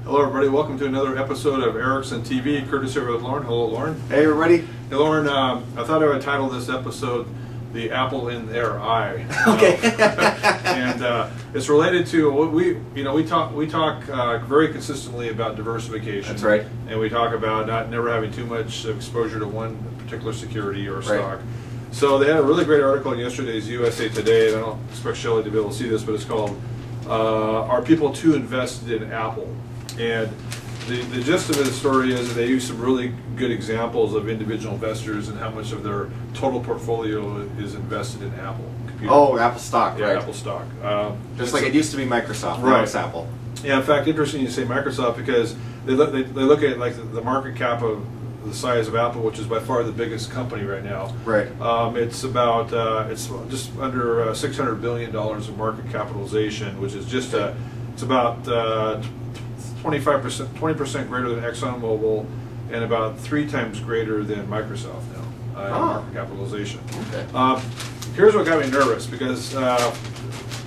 Hello everybody, welcome to another episode of Erickson TV, courtesy with Lauren. Hello Lauren. Hey everybody. Hey Lauren, I thought I would title this episode "The Apple in Their Eye." Okay. And it's related to what we talk very consistently about diversification. That's right. And we talk about never having too much exposure to one particular security or stock. Right. So they had a really great article in yesterday's USA Today, and I don't expect Shelley to be able to see this, but it's called "Are People Too Invested in Apple?" And the gist of the story is that they use some really good examples of individual investors and how much of their total portfolio is invested in Apple. Oh, Apple stock, yeah, right. Apple stock. Just like it used to be Microsoft, right. Now it's Apple. Yeah, in fact, interesting you say Microsoft because they look at like the market cap of the size of Apple, which is by far the biggest company right now. Right. It's about it's just under $600 billion of market capitalization, which is just it's about 20% greater than ExxonMobil, and about 3 times greater than Microsoft now in market capitalization. Okay. Here's what got me nervous because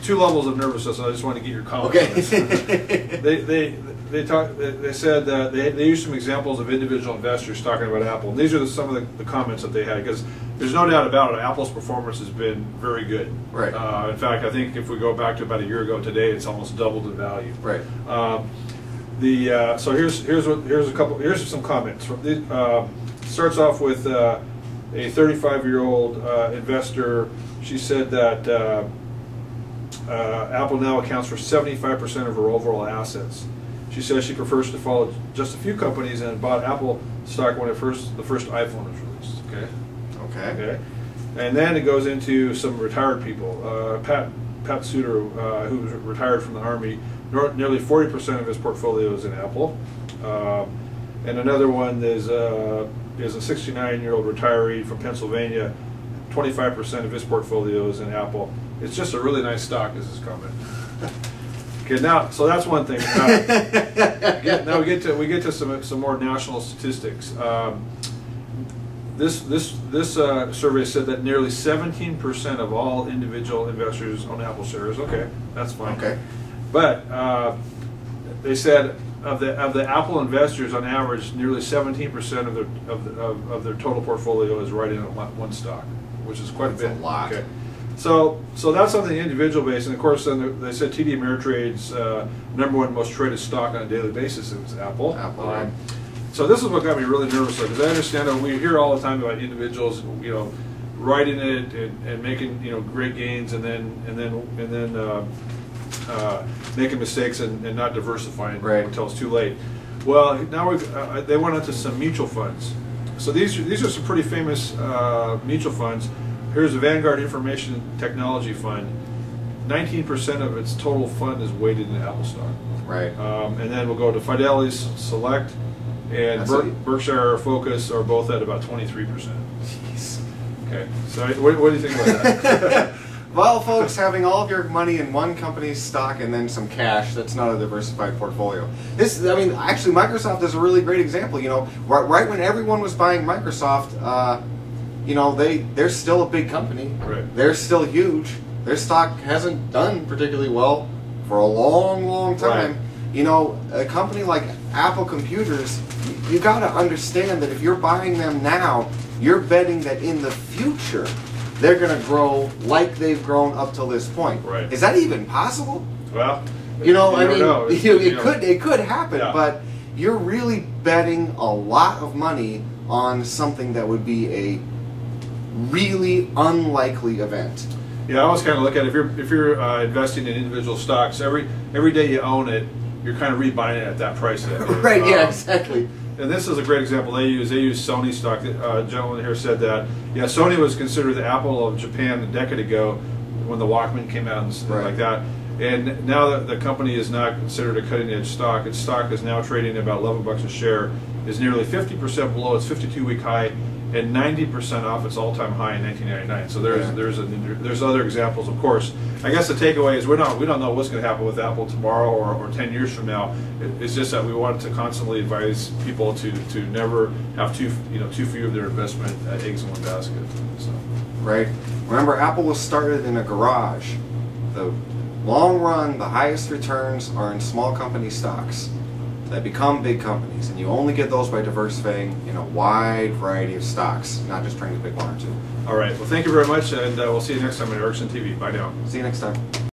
2 levels of nervousness. I just want to get your comments. Okay. They said that they used some examples of individual investors talking about Apple. These are some of the comments that they had, because there's no doubt about it, Apple's performance has been very good. Right. In fact, I think if we go back to about a year ago today, it's almost doubled in value. Right. So here's some comments. Starts off with a 35-year-old investor. She said that Apple now accounts for 75% of her overall assets. She says she prefers to follow just a few companies and bought Apple stock when the first iPhone was released. Okay. Okay. Okay. And then it goes into some retired people. Pat Suter, who was retired from the Army, nearly 40% of his portfolio is in Apple. And another one is a 69-year-old retiree from Pennsylvania. 25% of his portfolio is in Apple. It's just a really nice stock, is his comment. Okay, now, so that's one thing. Now we get to some more national statistics. This survey said that nearly 17% of all individual investors own Apple shares. Okay, that's fine. Okay, but they said of the Apple investors, on average, nearly 17% of their total portfolio is right in one stock, which is quite a bit. That's a lot. Okay. So that's something individual based, and of course, then they said TD Ameritrade's #1 most traded stock on a daily basis is Apple. Apple, right. So this is what got me really nervous, because I understand that we hear all the time about individuals, writing it and making great gains, and then making mistakes and not diversifying until it's too late. Well, now they went into some mutual funds. So these are some pretty famous mutual funds. Here's the Vanguard Information Technology Fund. 19% of its total fund is weighted in Apple stock. Right. And then we'll go to Fidelity Select and Berkshire Focus are both at about 23%. Jeez. Okay. So what do you think about that? Well, folks, having all of your money in one company's stock and then some cash, that's not a diversified portfolio. Actually, Microsoft is a really great example. Right when everyone was buying Microsoft, they're still a big company. Right. They're still huge. Their stock hasn't done particularly well for a long, long time. Right. A company like Apple Computers, you got to understand that if you're buying them now, you're betting that in the future they're going to grow like they've grown up till this point. Right. Is that even possible? Well, it could happen, yeah. But you're really betting a lot of money on something that would be a really unlikely event. Yeah, I always kind of look at it, if you're investing in individual stocks, every day you own it, you're kind of rebuying it at that price. Right. Yeah. Exactly. And this is a great example. They use Sony stock. A gentleman here said that Sony was considered the Apple of Japan a decade ago when the Walkman came out and stuff like that. And now that the company is not considered a cutting-edge stock, its stock is now trading at about $11 a share, is nearly 50% below its 52-week high, and 90% off its all-time high in 1999. So there's other examples, of course. I guess the takeaway is we don't know what's going to happen with Apple tomorrow or 10 years from now. It's just that we want to constantly advise people to never have too few of their investment eggs in one basket. So. Right. Remember, Apple was started in a garage. The long run, the highest returns are in small company stocks. that become big companies, and you only get those by diversifying in a wide variety of stocks, not just trying to pick one or two. All right. Well, thank you very much, and we'll see you next time on Erickson TV. Bye now. See you next time.